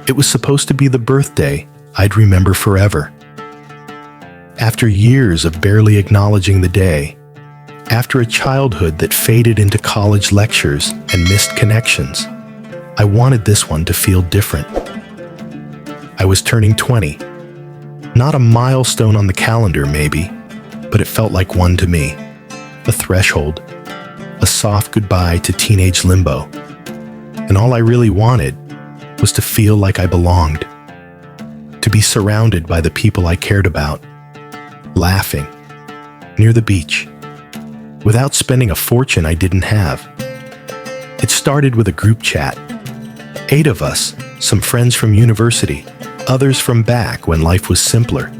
It was supposed to be the birthday I'd remember forever. After years of barely acknowledging the day, after a childhood that faded into college lectures and missed connections, I wanted this one to feel different. I was turning 20. Not a milestone on the calendar, maybe, but it felt like one to me. A threshold, a soft goodbye to teenage limbo. And all I really wanted was to feel like I belonged, to be surrounded by the people I cared about, laughing, near the beach, without spending a fortune I didn't have. It started with a group chat. 8 of us, some friends from university, others from back when life was simpler.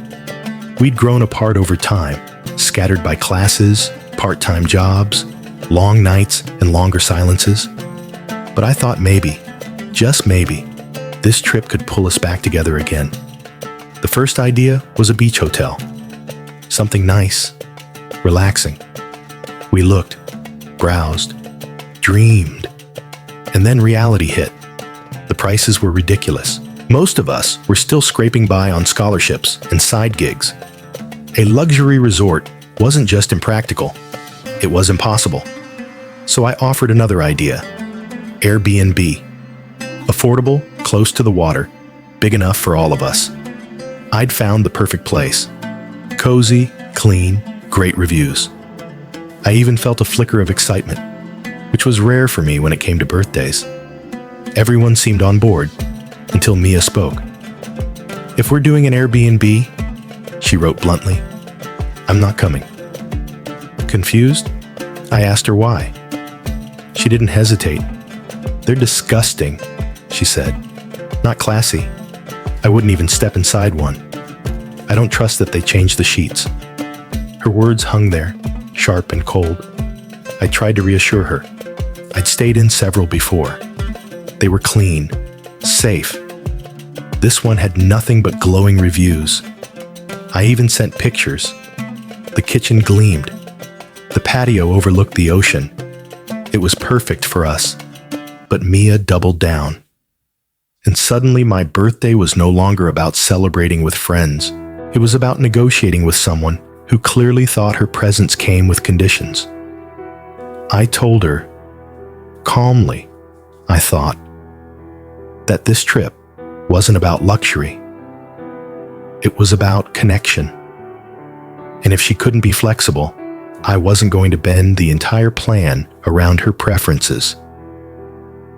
We'd grown apart over time, scattered by classes, part-time jobs, long nights and longer silences. But I thought maybe, just maybe, this trip could pull us back together again. The first idea was a beach hotel. Something nice, relaxing. We looked, browsed, dreamed, and then reality hit. The prices were ridiculous. Most of us were still scraping by on scholarships and side gigs. A luxury resort wasn't just impractical, it was impossible. So I offered another idea: Airbnb. Affordable, close to the water, big enough for all of us. I'd found the perfect place. Cozy, clean, great reviews. I even felt a flicker of excitement, which was rare for me when it came to birthdays. Everyone seemed on board, until Mia spoke. "If we're doing an Airbnb," she wrote bluntly, "I'm not coming." Confused, I asked her why. She didn't hesitate. "They're disgusting," she said. "Not classy. I wouldn't even step inside one. I don't trust that they change the sheets." Her words hung there, sharp and cold. I tried to reassure her. I'd stayed in several before. They were clean, safe. This one had nothing but glowing reviews. I even sent pictures. The kitchen gleamed. The patio overlooked the ocean. It was perfect for us. But Mia doubled down. And suddenly my birthday was no longer about celebrating with friends. It was about negotiating with someone who clearly thought her presence came with conditions. I told her, calmly, I thought, that this trip wasn't about luxury. It was about connection. And if she couldn't be flexible, I wasn't going to bend the entire plan around her preferences.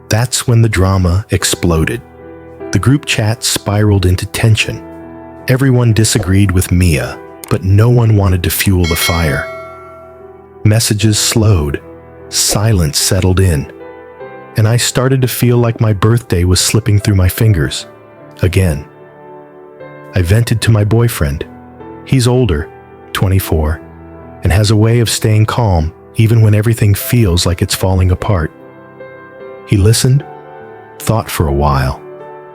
That's when the drama exploded. The group chat spiraled into tension. Everyone disagreed with Mia, but no one wanted to fuel the fire. Messages slowed, silence settled in, and I started to feel like my birthday was slipping through my fingers. Again. I vented to my boyfriend. He's older, 24, and has a way of staying calm even when everything feels like it's falling apart. He listened, thought for a while,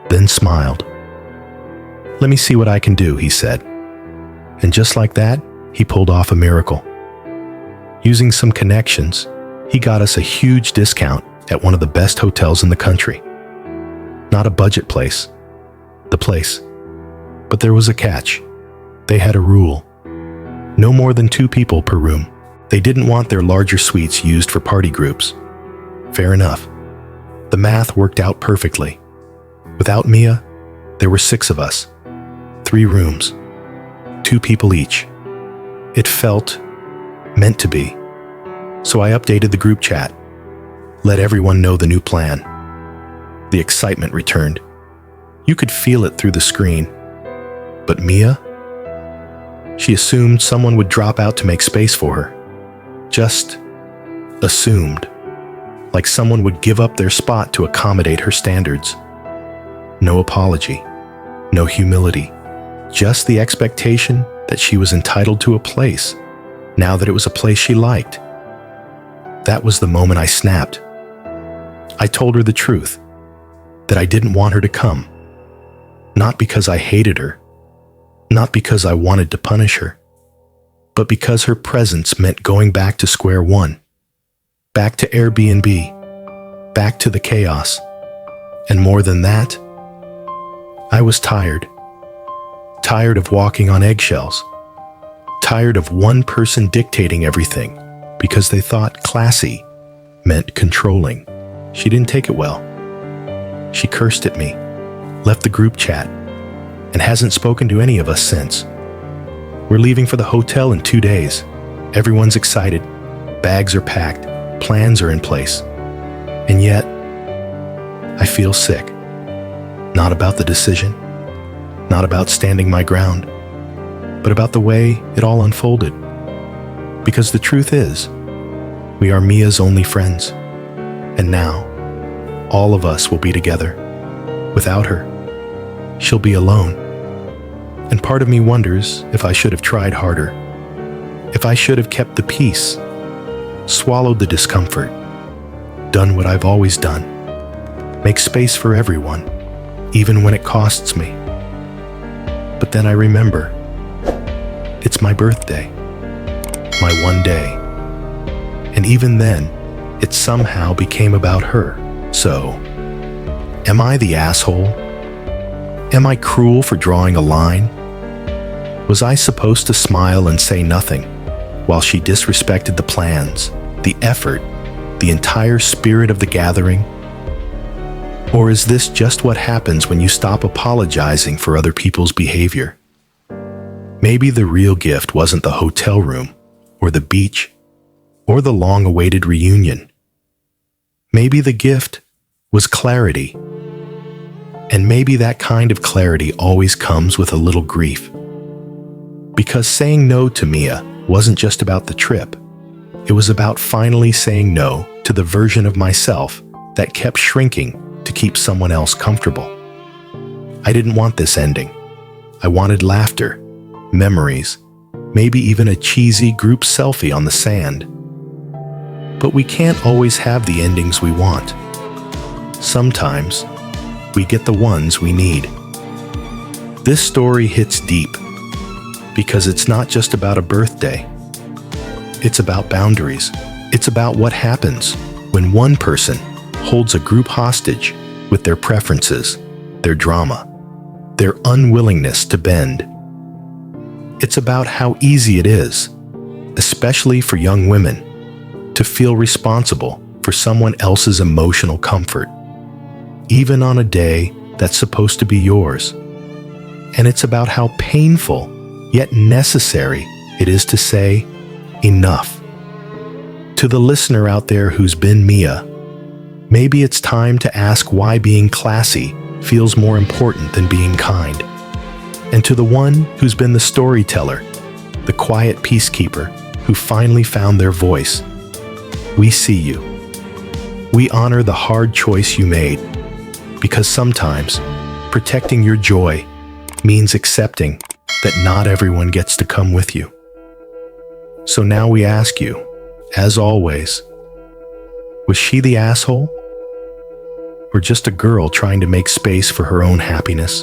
then smiled. "Let me see what I can do," he said. And just like that, he pulled off a miracle. Using some connections, he got us a huge discount at one of the best hotels in the country. Not a budget place, the place. But there was a catch. They had a rule. No more than 2 people per room. They didn't want their larger suites used for party groups. Fair enough. The math worked out perfectly. Without Mia, there were 6 of us. 3 rooms. 2 people each. It felt meant to be. So I updated the group chat. Let everyone know the new plan. The excitement returned. You could feel it through the screen. But Mia? She assumed someone would drop out to make space for her. Just assumed. Like someone would give up their spot to accommodate her standards. No apology. No humility. Just the expectation that she was entitled to a place, now that it was a place she liked. That was the moment I snapped. I told her the truth, that I didn't want her to come. Not because I hated her, not because I wanted to punish her, but because her presence meant going back to square one, back to Airbnb, back to the chaos, and more than that, I was tired. Tired of walking on eggshells. Tired of one person dictating everything because they thought classy meant controlling. She didn't take it well. She cursed at me, left the group chat, and hasn't spoken to any of us since. We're leaving for the hotel in 2 days. Everyone's excited. Bags are packed. Plans are in place. And yet, I feel sick. Not about the decision, not about standing my ground, but about the way it all unfolded. Because the truth is, we are Mia's only friends. And now, all of us will be together. Without her, she'll be alone. And part of me wonders if I should have tried harder, if I should have kept the peace, swallowed the discomfort, done what I've always done, make space for everyone, even when it costs me. But then I remember, it's my birthday, my one day. And even then, it somehow became about her. So, am I the asshole? Am I cruel for drawing a line? Was I supposed to smile and say nothing while she disrespected the plans, the effort, the entire spirit of the gathering? Or is this just what happens when you stop apologizing for other people's behavior? Maybe the real gift wasn't the hotel room, or the beach, or the long-awaited reunion. Maybe the gift was clarity. And maybe that kind of clarity always comes with a little grief. Because saying no to Mia wasn't just about the trip. It was about finally saying no to the version of myself that kept shrinking to keep someone else comfortable. I didn't want this ending. I wanted laughter, memories, maybe even a cheesy group selfie on the sand. But we can't always have the endings we want. Sometimes, we get the ones we need. This story hits deep because it's not just about a birthday. It's about boundaries. It's about what happens when one person holds a group hostage with their preferences, their drama, their unwillingness to bend. It's about how easy it is, especially for young women, to feel responsible for someone else's emotional comfort, even on a day that's supposed to be yours. And it's about how painful, yet necessary, it is to say, enough. To the listener out there who's been Mia, maybe it's time to ask why being classy feels more important than being kind. And to the one who's been the storyteller, the quiet peacekeeper who finally found their voice, we see you. We honor the hard choice you made, because sometimes protecting your joy means accepting that not everyone gets to come with you. So now we ask you, as always, was she the asshole? Or just a girl trying to make space for her own happiness?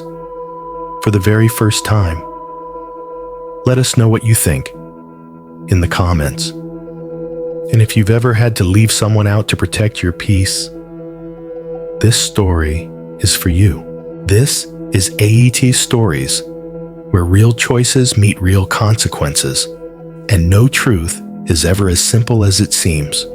For the very first time? Let us know what you think in the comments. And if you've ever had to leave someone out to protect your peace, this story is for you. This is AITA Stories, where real choices meet real consequences, and no truth is ever as simple as it seems.